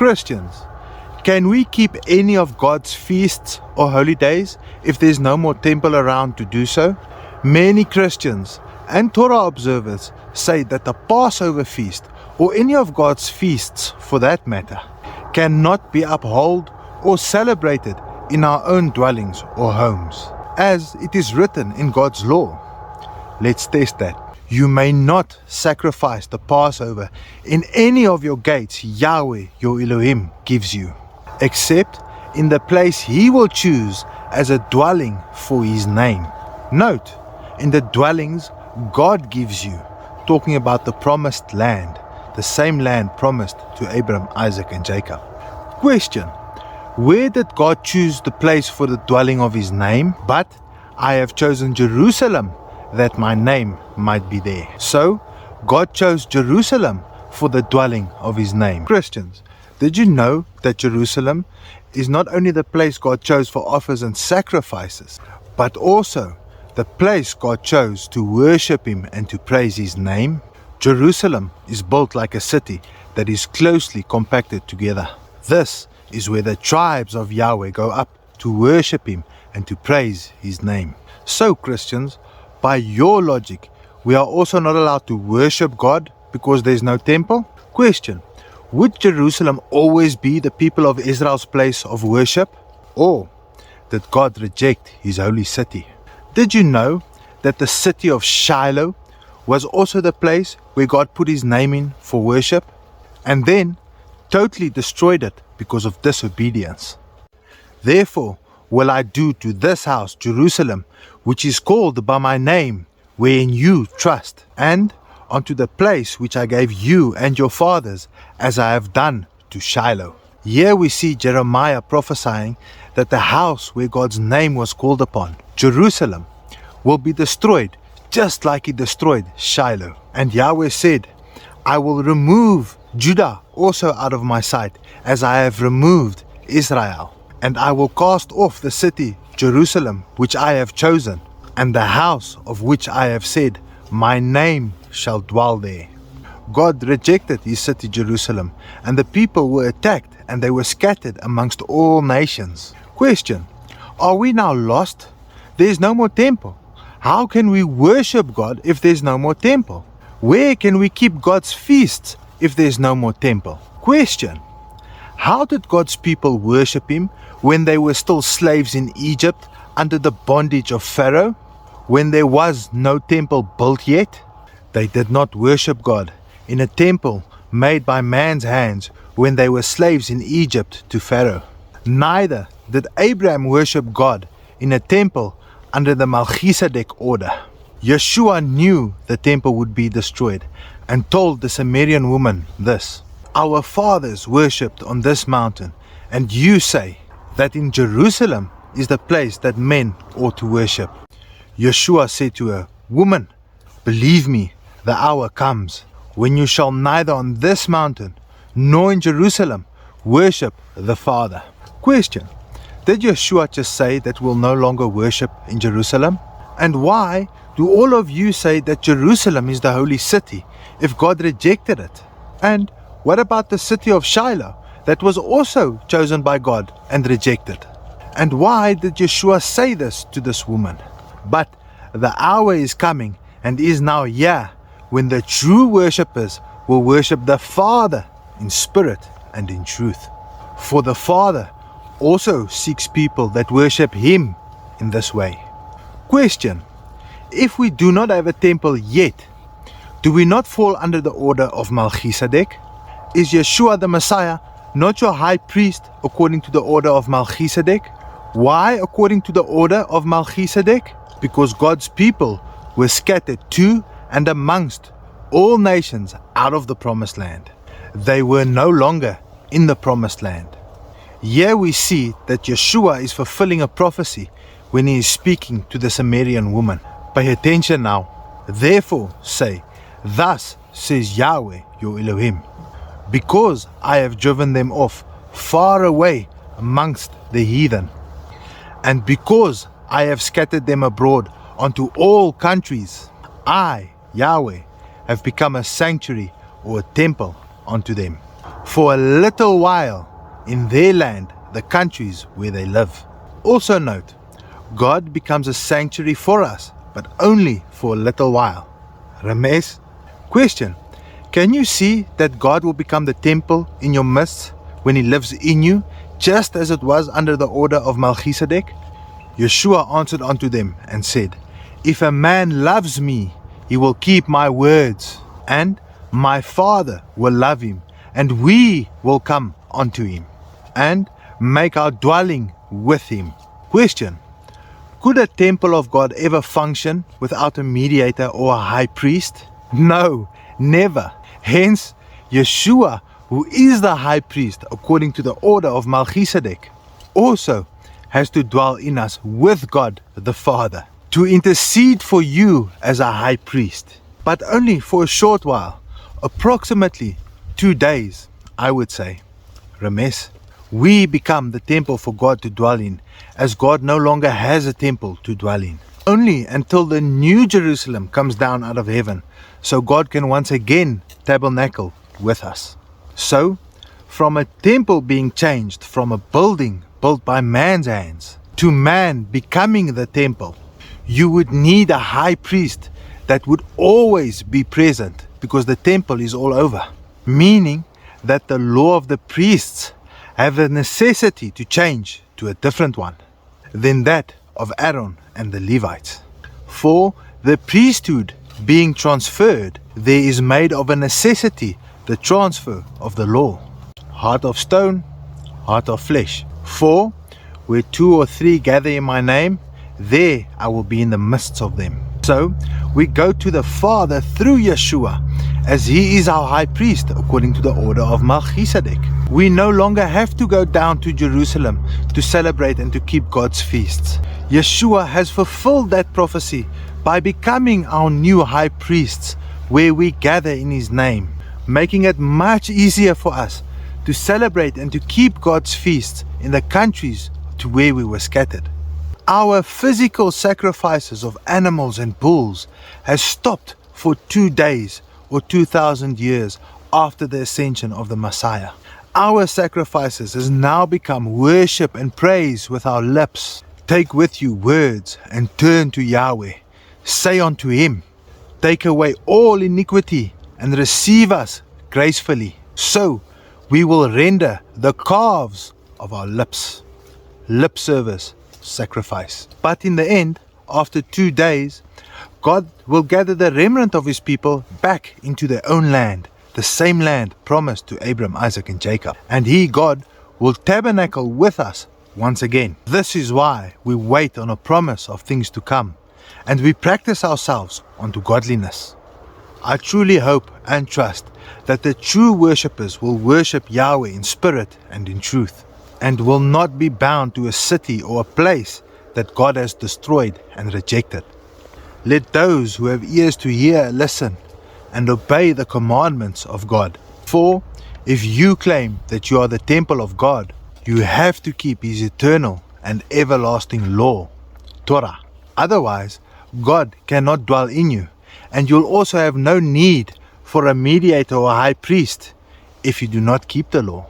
Christians, can we keep any of God's feasts or holy days if there's no more temple around to do so? Many Christians and Torah observers say that the Passover feast, or any of God's feasts for that matter, cannot be upheld or celebrated in our own dwellings or homes, as it is written in God's law. Let's test that. You may not sacrifice the Passover in any of your gates Yahweh your Elohim gives you, except in the place He will choose as a dwelling for His name. Note, in the dwellings God gives you, talking about the promised land, the same land promised to Abraham, Isaac and Jacob. Question: where did God choose the place for the dwelling of His name? But I have chosen Jerusalem, that my name might be there. So, God chose Jerusalem for the dwelling of His name. Christians, did you know that Jerusalem is not only the place God chose for offers and sacrifices, but also the place God chose to worship Him and to praise His name? Jerusalem is built like a city that is closely compacted together. This is where the tribes of Yahweh go up to worship Him and to praise His name. So Christians, by your logic, we are also not allowed to worship God because there is no temple? Question: would Jerusalem always be the people of Israel's place of worship? Or did God reject His holy city? Did you know that the city of Shiloh was also the place where God put His name in for worship, and then totally destroyed it because of disobedience? Therefore will I do to this house, Jerusalem, which is called by my name, wherein you trust, and unto the place which I gave you and your fathers, as I have done to Shiloh. Here we see Jeremiah prophesying that the house where God's name was called upon, Jerusalem, will be destroyed just like He destroyed Shiloh. And Yahweh said, I will remove Judah also out of my sight, as I have removed Israel. And I will cast off the city Jerusalem which I have chosen, and the house of which I have said, my name shall dwell there. God rejected His city Jerusalem, and the people were attacked, and they were scattered amongst all nations. Question: are we now lost? There is no more temple. How can we worship God if there is no more temple? Where can we keep God's feasts if there is no more temple? Question: how did God's people worship Him when they were still slaves in Egypt under the bondage of Pharaoh, when there was no temple built yet? They did not worship God in a temple made by man's hands when they were slaves in Egypt to Pharaoh. Neither did Abraham worship God in a temple under the Melchizedek order. Yeshua knew the temple would be destroyed and told the Samaritan woman this: our fathers worshipped on this mountain, and you say that in Jerusalem is the place that men ought to worship. Yeshua said to her, woman, believe me, the hour comes when you shall neither on this mountain nor in Jerusalem worship the Father. Question: did Yeshua just say that we'll no longer worship in Jerusalem? And why do all of you say that Jerusalem is the holy city if God rejected it? And what about the city of Shiloh that was also chosen by God and rejected? And why did Yeshua say this to this woman? But the hour is coming and is now here when the true worshippers will worship the Father in spirit and in truth. For the Father also seeks people that worship Him in this way. Question: if we do not have a temple yet, do we not fall under the order of Melchizedek? Is Yeshua the Messiah not your high priest according to the order of Melchizedek? Why according to the order of Melchizedek? Because God's people were scattered to and amongst all nations out of the promised land. They were no longer in the promised land. Here we see that Yeshua is fulfilling a prophecy when He is speaking to the Samaritan woman. Pay attention now. Therefore say, thus says Yahweh your Elohim, because I have driven them off far away amongst the heathen, and because I have scattered them abroad unto all countries, I, Yahweh, have become a sanctuary or a temple unto them. for a little while in their land, the countries where they live. Also note, God becomes a sanctuary for us, but only for a little while. Ramesh? Question: can you see that God will become the temple in your midst when He lives in you, just as it was under the order of Melchizedek? Yeshua answered unto them and said, If a man loves me, he will keep my words, and my Father will love him, and we will come unto him, and make our dwelling with him. Question: could a temple of God ever function without a mediator or a high priest? No, never. Hence, Yeshua, who is the high priest according to the order of Melchizedek, also has to dwell in us with God the Father, to intercede for you as a high priest, but only for a short while, approximately 2 days, I would say. Ramesh, we become the temple for God to dwell in, as God no longer has a temple to dwell in. Only until the new Jerusalem comes down out of heaven, so God can once again tabernacle with us. So, from a temple being changed from a building built by man's hands to man becoming the temple, you would need a high priest that would always be present, because the temple is all over. Meaning that the law of the priests have a necessity to change to a different one than that of Aaron and the Levites. For the priesthood being transferred, there is made of a necessity the transfer of the law. Heart of stone, heart of flesh. For where 2 or 3 gather in my name, there I will be in the midst of them. So we go to the Father through Yeshua, as He is our high priest according to the order of Melchizedek. We no longer have to go down to Jerusalem to celebrate and to keep God's feasts. Yeshua has fulfilled that prophecy by becoming our new high priests, where we gather in His name, making it much easier for us to celebrate and to keep God's feasts in the countries to where we were scattered. Our physical sacrifices of animals and bulls has stopped for 2 days or 2,000 years after the ascension of the Messiah. Our sacrifices has now become worship and praise with our lips. Take with you words and turn to Yahweh. Say unto Him, take away all iniquity and receive us gracefully. So we will render the calves of our lips. Lip service, sacrifice. But in the end, after 2 days, God will gather the remnant of His people back into their own land, the same land promised to Abraham, Isaac and Jacob. And He, God, will tabernacle with us once again. This is why we wait on a promise of things to come, and we practice ourselves unto godliness. I truly hope and trust that the true worshippers will worship Yahweh in spirit and in truth, and will not be bound to a city or a place that God has destroyed and rejected. Let those who have ears to hear listen and obey the commandments of God. For if you claim that you are the temple of God, you have to keep His eternal and everlasting law, Torah. Otherwise, God cannot dwell in you, and you'll also have no need for a mediator or a high priest if you do not keep the law.